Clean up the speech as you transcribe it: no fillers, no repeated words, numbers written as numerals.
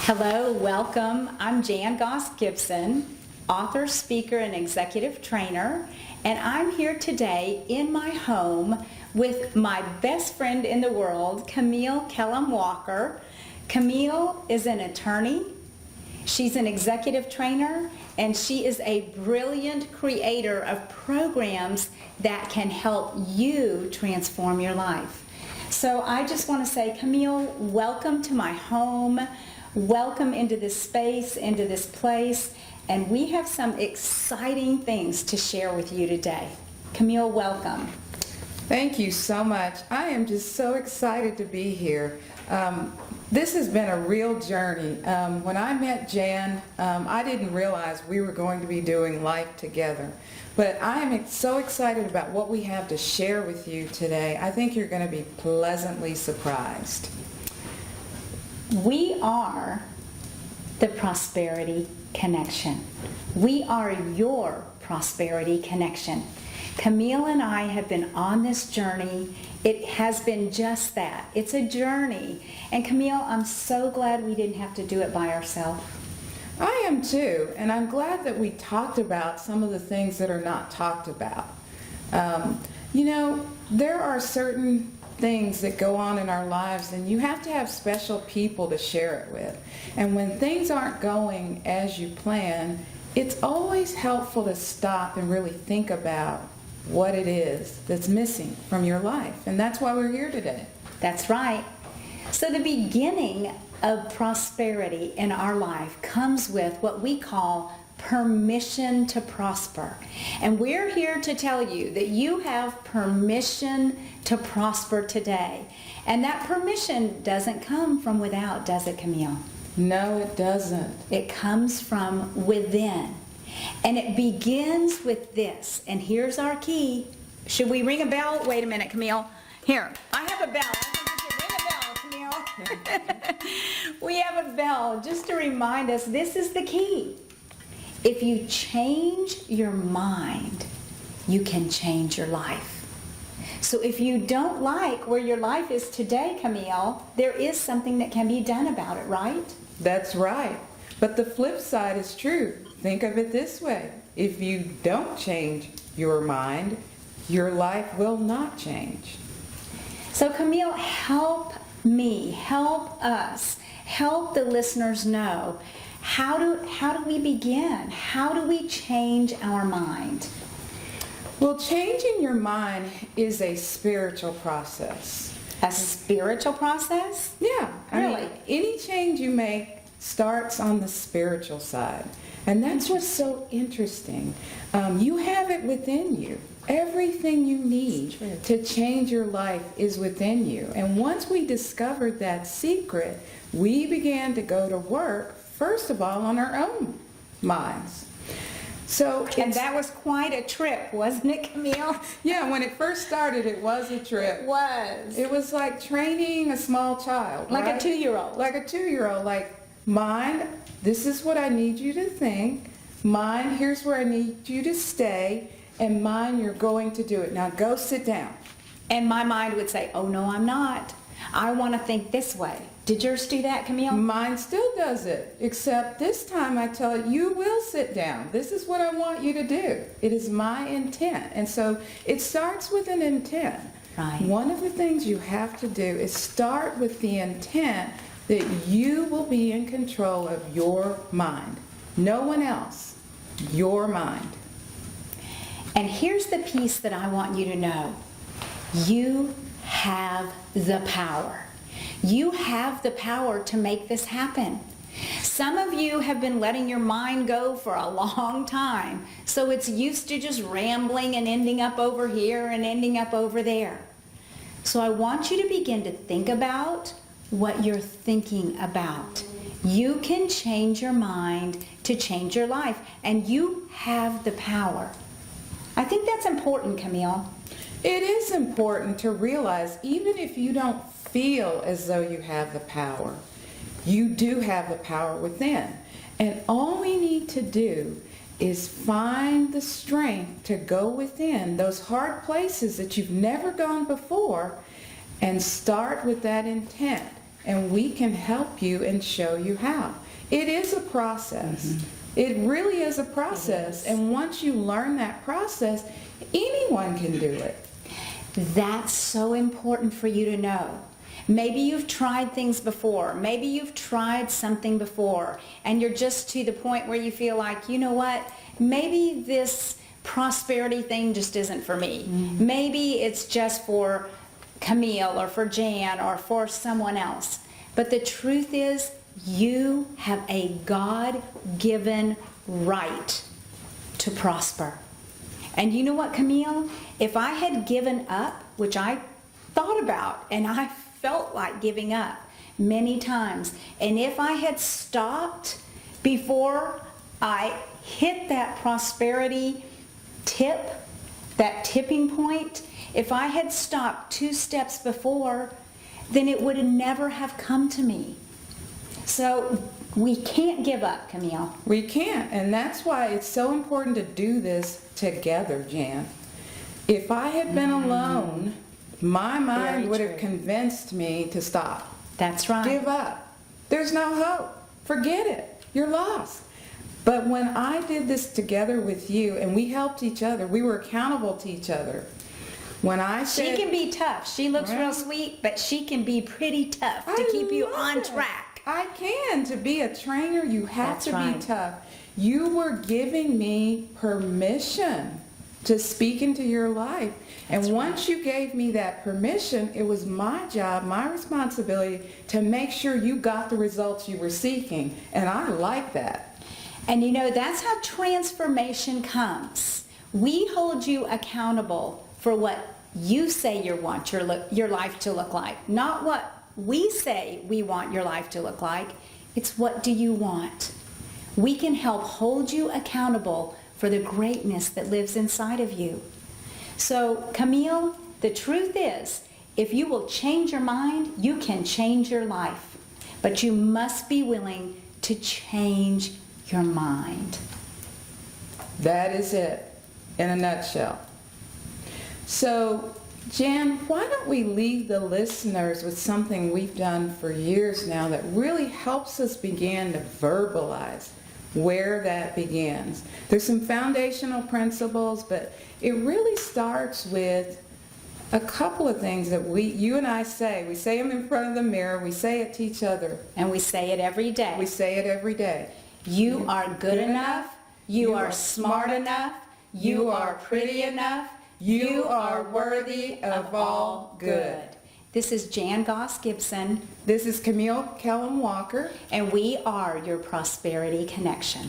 Hello, welcome. I'm Jan Goss-Gibson, author, speaker, and executive trainer, and I'm here today in my home with my best friend in the world, Camille Walker. Camille is an attorney, she's an executive trainer, and she is a brilliant creator of programs that can help you transform your life. So I just want to say, Camille, welcome to my home. Welcome into this space, into this place, and we have some exciting things to share with you today. Camille, welcome. Thank you so much. I am just so excited to be here. This has been a real journey. When I met Jan, I didn't realize we were going to be doing life together. But I am so excited about what we have to share with you today. I think you're going to be pleasantly surprised. We are the Prosperity Connection. We are your Prosperity Connection. Camille and I have been on this journey. It has been just that. It's a journey. And Camille, I'm so glad we didn't have to do it by ourselves. I am too, and I'm glad that we talked about some of the things that are not talked about. There are certain things that go on in our lives, and you have to have special people to share it with. And when things aren't going as you plan, it's always helpful to stop and really think about what it is that's missing from your life. And that's why we're here today. That's right. So the beginning of prosperity in our life comes with what we call permission to prosper. And we're here to tell you that you have permission to prosper today. And that permission doesn't come from without, does it, Camille? No, it doesn't. It comes from within. And it begins with this. And here's our key. Should we ring a bell? Wait a minute, Camille. Here, I have a bell. I think we should ring a bell, Camille. We have a bell just to remind us this is the key. If you change your mind, you can change your life. So if you don't like where your life is today, Camille, there is something that can be done about it, right? That's right. But the flip side is true. Think of it this way. If you don't change your mind, your life will not change. So Camille, help me, help us, help the listeners know, how do we begin? How do we change our mind? Well, changing your mind is a spiritual process. A spiritual process? Yeah. Really? Any change you make starts on the spiritual side. And that's what's so interesting. You have it within you. Everything you need to change your life is within you. And once we discovered that secret, we began to go to work, first of all, on our own minds. And that was quite a trip, wasn't it, Camille? Yeah, when it first started, it was a trip. It was. It was like training a small child. Like right? a 2-year-old. Like a 2-year-old. Like, mind, this is what I need you to think. Mind, here's where I need you to stay. And mind, you're going to do it. Now go sit down. And my mind would say, oh no, I'm not. I want to think this way. Did yours do that, Camille? Mine still does it, except this time I tell it, you will sit down. This is what I want you to do. It is my intent. And so it starts with an intent. Right. One of the things you have to do is start with the intent that you will be in control of your mind. No one else. Your mind. And here's the piece that I want you to know. You have the power. You have the power to make this happen. Some of you have been letting your mind go for a long time, so it's used to just rambling and ending up over here and ending up over there. So I want you to begin to think about what you're thinking about. You can change your mind to change your life, and you have the power. I think that's important, Camille. It is important to realize, even if you don't feel as though you have the power, you do have the power within. And all we need to do is find the strength to go within those hard places that you've never gone before and start with that intent. and we can help you and show you how. It is a process. It really is a process. And once you learn that process, anyone can do it. That's so important for you to know. Maybe you've tried things before. Maybe you've tried something before, and you're just to the point where you feel like, you know what, maybe this prosperity thing just isn't for me. Maybe it's just for Camille or for Jan or for someone else. But the truth is, you have a God-given right to prosper. And you know what, Camille? If I had given up, which I thought about and I felt like giving up many times, and if I had stopped before I hit that prosperity tip, that tipping point, if I had stopped 2 steps before, then it would never have come to me. So we can't give up, Camille. We can't, and that's why it's so important to do this together, Jan. If I had been alone, my mind would have convinced me to stop. That's right. Give up. There's no hope. Forget it. You're lost. But when I did this together with you and we helped each other, we were accountable to each other. When I said, she can be tough. She looks Right. real sweet, but she can be pretty tough to keep you love on it. track. I can. To be a trainer, you have That's to right. be tough. You were giving me permission to speak into your life. That's And once you gave me that permission, it was my job, my responsibility to make sure you got the results you were seeking. And I like that. And you know, that's how transformation comes. We hold you accountable for what you say you want your life to look like, not what we say we want your life to look like. It's what do you want? We can help hold you accountable for the greatness that lives inside of you. So, Camille, the truth is, if you will change your mind, you can change your life. But you must be willing to change your mind. That is it, in a nutshell. So, Jan, why don't we leave the listeners with something we've done for years now that really helps us begin to verbalize where that begins. There's some foundational principles, but it really starts with a couple of things that you and I say. We say them in front of the mirror. We say it to each other. And we say it every day. We say it every day. You are good enough. You are smart enough. You are pretty enough. You are worthy of all good. This is Jan Goss-Gibson. This is Camille Kellum Walker. And we are your Prosperity Connection.